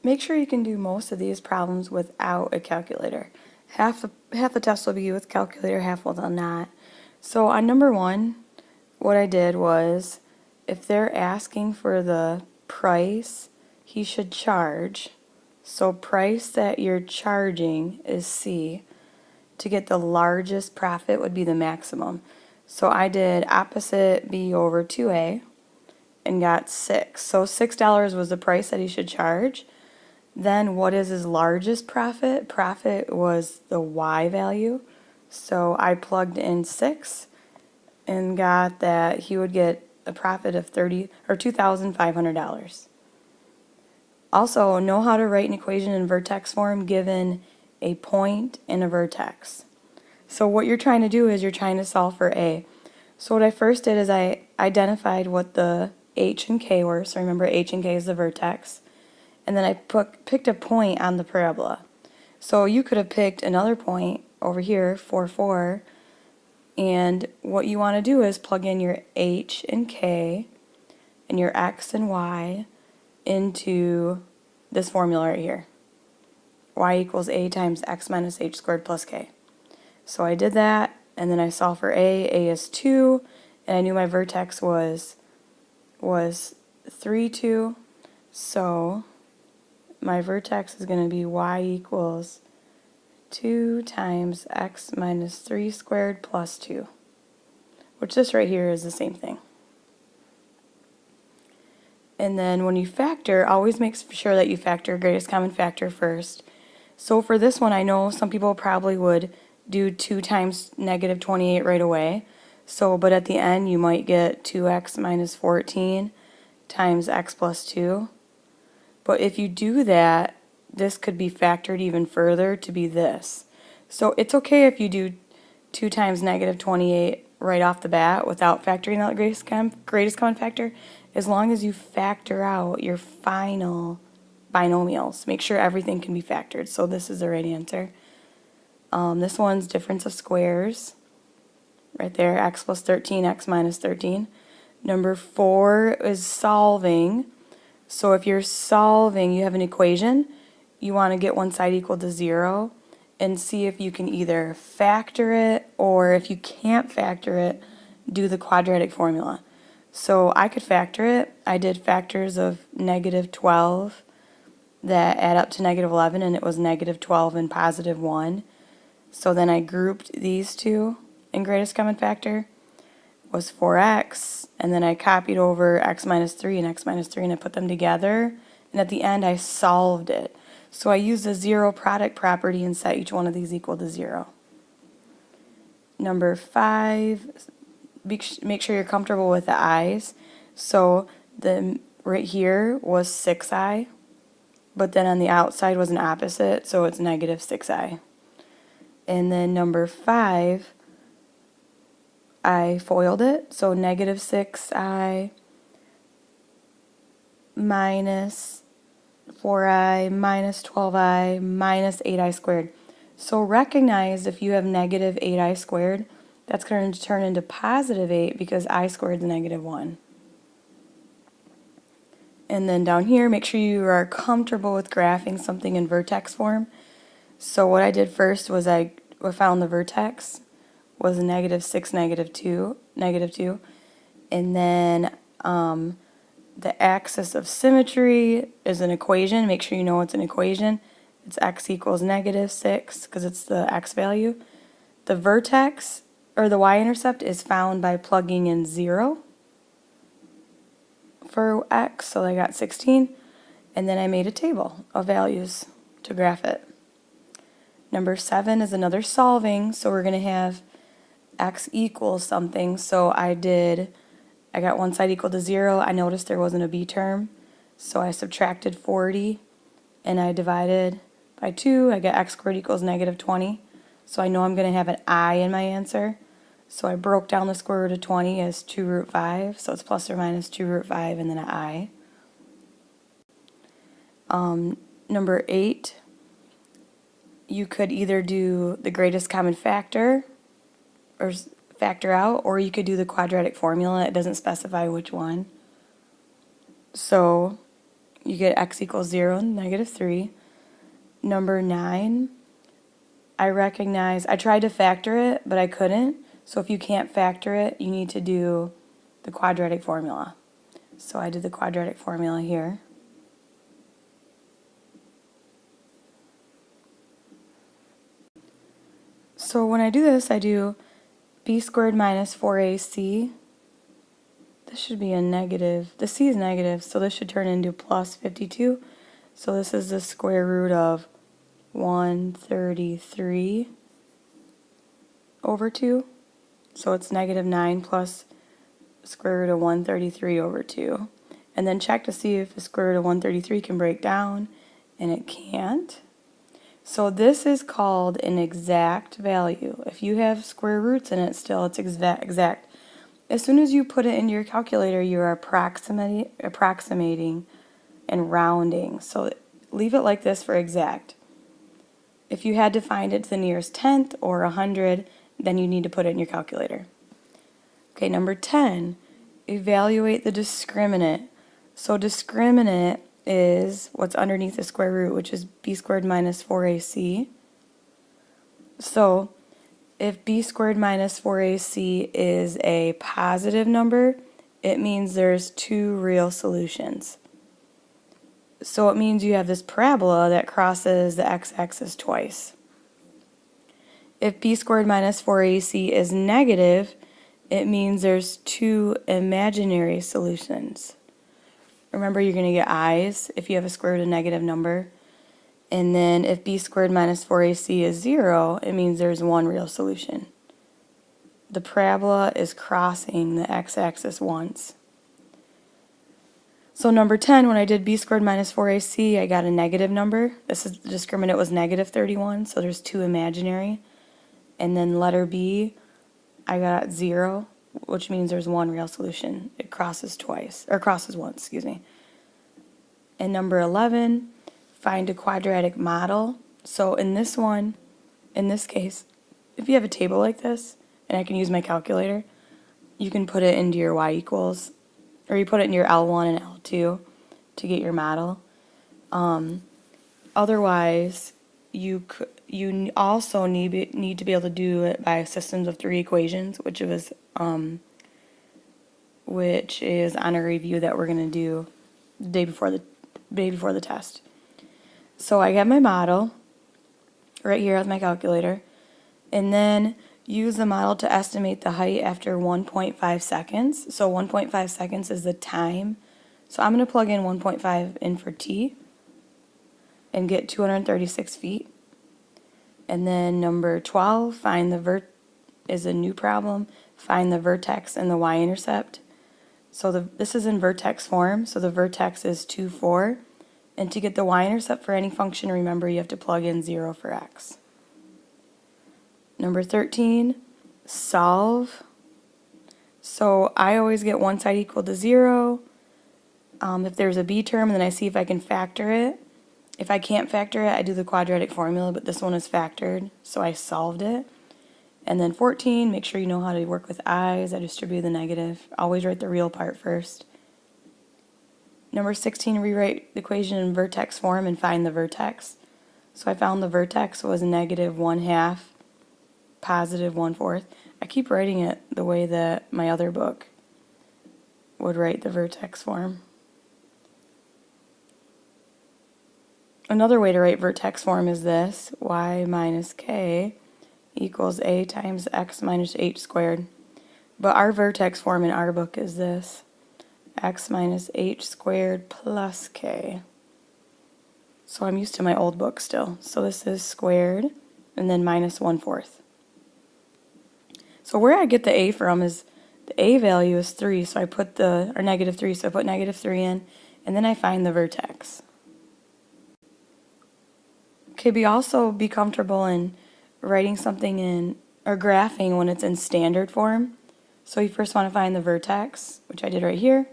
Make sure you can do most of these problems without a calculator. Half the test will be with calculator, half will not. So on number 1, what I did was, if they're asking for the price he should charge, so price that you're charging is C. To get the largest profit would be the maximum. So I did opposite B over 2A and got 6. So $6 was the price that he should charge. Then what is his largest profit? Profit was the Y value. So I plugged in 6 and got that he would get a profit of $2,500. Also, know how to write an equation in vertex form given a point and a vertex. So what you're trying to do is you're trying to solve for A. So what I first did is I identified what the H and K were. So remember, H and K is the vertex. And then I picked a point on the parabola. So you could have picked another point over here, 4, 4. And what you want to do is plug in your H and K and your X and Y into this formula right here. Y equals A times X minus H squared plus K. So I did that, and then I solved for A. A is 2, and I knew my vertex was 3, 2. So my vertex is going to be Y equals 2 times X minus 3 squared plus 2, which this right here is the same thing. And then when you factor, always make sure that you factor greatest common factor first. So for this one, I know some people probably would do 2 times negative 28 right away. So, but at the end, you might get 2x minus 14 times x plus 2. But if you do that, this could be factored even further to be this. So it's okay if you do 2 times negative 28 right off the bat without factoring out the greatest common factor, as long as you factor out your final binomials. Make sure everything can be factored. So this is the right answer. This one's difference of squares. Right there, x plus 13, x minus 13. Number 4 is solving. So if you're solving, you have an equation, you want to get one side equal to 0 and see if you can either factor it, or if you can't factor it, do the quadratic formula. So I could factor it. I did factors of negative 12 that add up to negative 11, and it was negative 12 and positive 1. So then I grouped these two in greatest common factor was 4x, and then I copied over x minus 3 and x minus 3, and I put them together, and at the end I solved it. So I used the zero product property and set each one of these equal to 0. Number 5, make sure you're comfortable with the i's. So the right here was 6i, but then on the outside was an opposite, so it's negative 6i. And then number 5, I FOILed it, so negative 6i minus 4i minus 12i minus 8i squared. So recognize if you have negative 8i squared, that's going to turn into positive 8 because I squared is negative 1. And then down here, make sure you are comfortable with graphing something in vertex form. So what I did first was I found the vertex was negative 6, negative 2, and then the axis of symmetry is an equation. Make sure you know it's an equation. It's x equals negative 6 because it's the x value. The vertex, or the y-intercept, is found by plugging in 0 for x, so I got 16, and then I made a table of values to graph it. Number 7 is another solving, so we're going to have x equals something, so I got one side equal to 0. I noticed there wasn't a b term, so I subtracted 40 and I divided by 2. I got x squared equals negative 20, so I know I'm going to have an I in my answer. So I broke down the square root of 20 as 2 root 5, so it's plus or minus 2 root 5 and then an I. Number 8, you could either do the greatest common factor or factor out, or you could do the quadratic formula. It doesn't specify which one. So you get x equals 0 and negative 3. Number 9, I tried to factor it, but I couldn't. So if you can't factor it, you need to do the quadratic formula. So I did the quadratic formula here. So when I do this, I do b squared minus 4ac. This should be a negative. The c is negative, so this should turn into plus 52. So this is the square root of 133 over 2. So it's negative 9 plus square root of 133 over 2. And then check to see if the square root of 133 can break down, and it can't. So this is called an exact value. If you have square roots in it still, it's exact. As soon as you put it into your calculator, you're approximating and rounding. So leave it like this for exact. If you had to find it to the nearest tenth or 100, then you need to put it in your calculator. Okay, number 10, evaluate the discriminant. So discriminant is what's underneath the square root, which is b squared minus 4ac. So if b squared minus 4ac is a positive number, it means there's two real solutions. So it means you have this parabola that crosses the x-axis twice. If b squared minus 4ac is negative, it means there's two imaginary solutions. Remember, you're going to get i's if you have a square root of negative number. And then if b squared minus 4ac is 0, it means there's one real solution. The parabola is crossing the x-axis once. So number 10, when I did b squared minus 4ac, I got a negative number. This is the discriminant was negative 31, so there's two imaginary. And then letter B, I got 0, which means there's one real solution. It crosses twice, or crosses once, excuse me. And number 11, find a quadratic model. So in this one, in this case, if you have a table like this, and I can use my calculator, you can put it into your y equals, or you put it in your L1 and L2 to get your model. Otherwise, you also need to be able to do it by systems of 3 equations, which is on a review that we're going to do the day before the test. So I have my model right here with my calculator, and then use the model to estimate the height after 1.5 seconds. So 1.5 seconds is the time. So I'm going to plug in 1.5 in for t and get 236 feet. And then number 12, find the is a new problem. Find the vertex and the y-intercept. So this is in vertex form, so the vertex is 2, 4. And to get the y-intercept for any function, remember you have to plug in 0 for x. Number 13, solve. So I always get one side equal to 0. If there's a b term, then I see if I can factor it. If I can't factor it, I do the quadratic formula, but this one is factored, so I solved it. And then 14, make sure you know how to work with i's. I distribute the negative. Always write the real part first. Number 16, rewrite the equation in vertex form and find the vertex. So I found the vertex was negative 1/2, positive 1/4. I keep writing it the way that my other book would write the vertex form. Another way to write vertex form is this: y minus k equals a times x minus h squared. But our vertex form in our book is this: x minus h squared plus k. So I'm used to my old book still. So this is squared and then minus 1/4. So where I get the a from is the a value is 3, so I put or negative 3, so I put negative 3 in, and then I find the vertex. Okay, also be comfortable in writing something in, or graphing when it's in standard form. So you first want to find the vertex, which I did right here.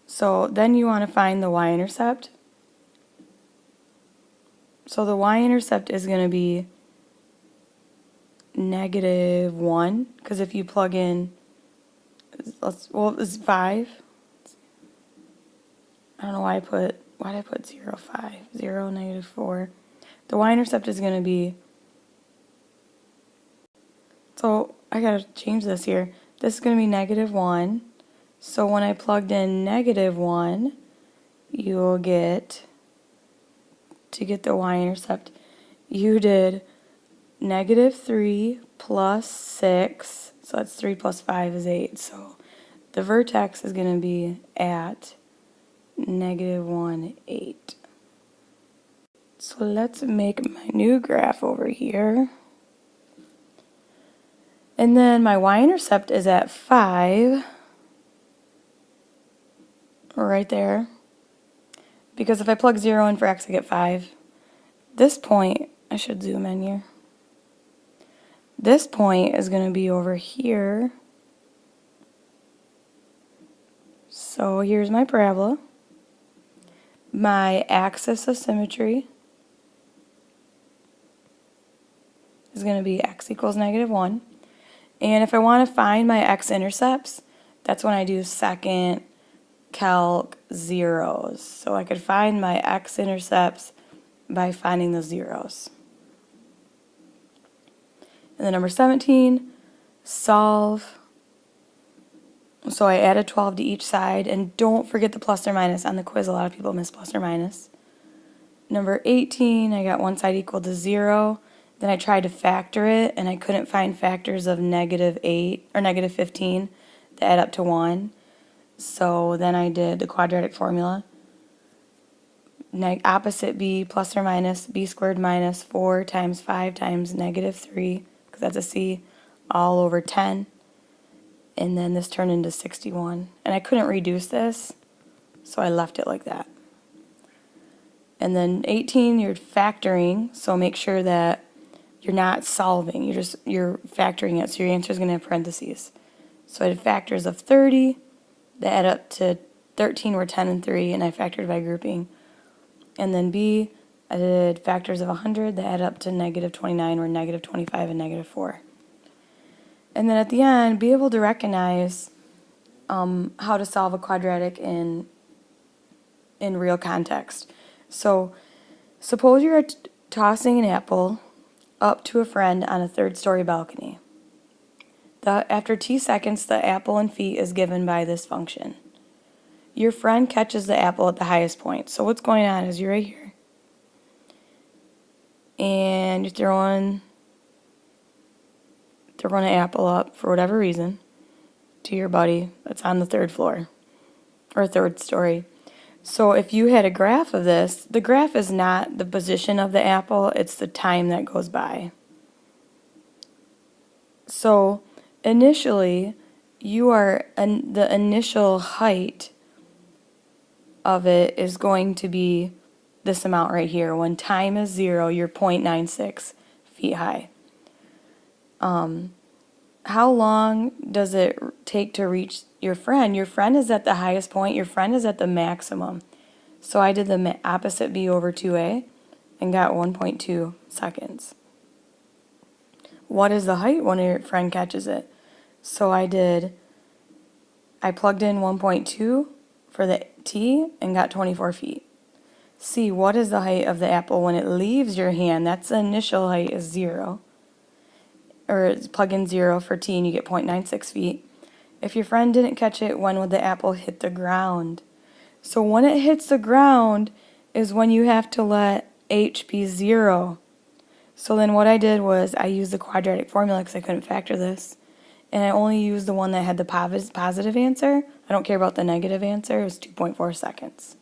So then you want to find the y-intercept. So the y-intercept is going to be negative 1, because if you plug in Well, it's 5. I don't know why did I put 0, 5, 0, negative 4. The y-intercept is going to be, so I got to change this here. This is going to be negative 1. So when I plugged in negative 1, you will get, to get the y-intercept, you did negative 3 plus 6, so that's 3 plus 5 is 8. So the vertex is going to be at negative 1, 8. So let's make my new graph over here. And then my y-intercept is at 5, right there. Because if I plug 0 in for x, I get 5. This point, I should zoom in here. This point is going to be over here. So here's my parabola. My axis of symmetry is going to be x equals negative 1. And if I want to find my x-intercepts, that's when I do second calc zeros. So I could find my x-intercepts by finding the zeros. And then number 17, solve. So I added 12 to each side, and don't forget the plus or minus. On the quiz, a lot of people miss plus or minus. Number 18, I got one side equal to 0. Then I tried to factor it, and I couldn't find factors of negative 8 or negative 15 to add up to 1. So then I did the quadratic formula. Opposite b plus or minus b squared minus 4 times 5 times negative 3, because that's a c, all over 10. And then this turned into 61. And I couldn't reduce this, so I left it like that. And then 18, you're factoring, so make sure that you're not solving, you're factoring it, so your answer is going to have parentheses. So I did factors of 30 that add up to 13 were 10 and 3, and I factored by grouping. And then B, I did factors of 100 that add up to negative 29 or negative 25 and negative 4. And then at the end, be able to recognize how to solve a quadratic in real context. So suppose you're tossing an apple up to a friend on a third-story balcony. After t seconds, the apple in feet is given by this function. Your friend catches the apple at the highest point. So what's going on is you're right here, and you're throwing an apple up for whatever reason to your buddy that's on the third floor or third story. So if you had a graph of this, the graph is not the position of the apple, it's the time that goes by. So initially, the initial height of it is going to be this amount right here. When time is 0, you're 0.96 feet high. How long does it take to reach your friend? Your friend is at the highest point. Your friend is at the maximum. So I did the opposite b over 2a and got 1.2 seconds. What is the height when your friend catches it? So I plugged in 1.2 for the t and got 24 feet. C, what is the height of the apple when it leaves your hand? That's the initial height is 0. Or plug in 0 for t and you get 0.96 feet. If your friend didn't catch it, when would the apple hit the ground? So when it hits the ground is when you have to let h be 0. So then what I did was I used the quadratic formula because I couldn't factor this. And I only used the one that had the positive answer. I don't care about the negative answer. It was 2.4 seconds.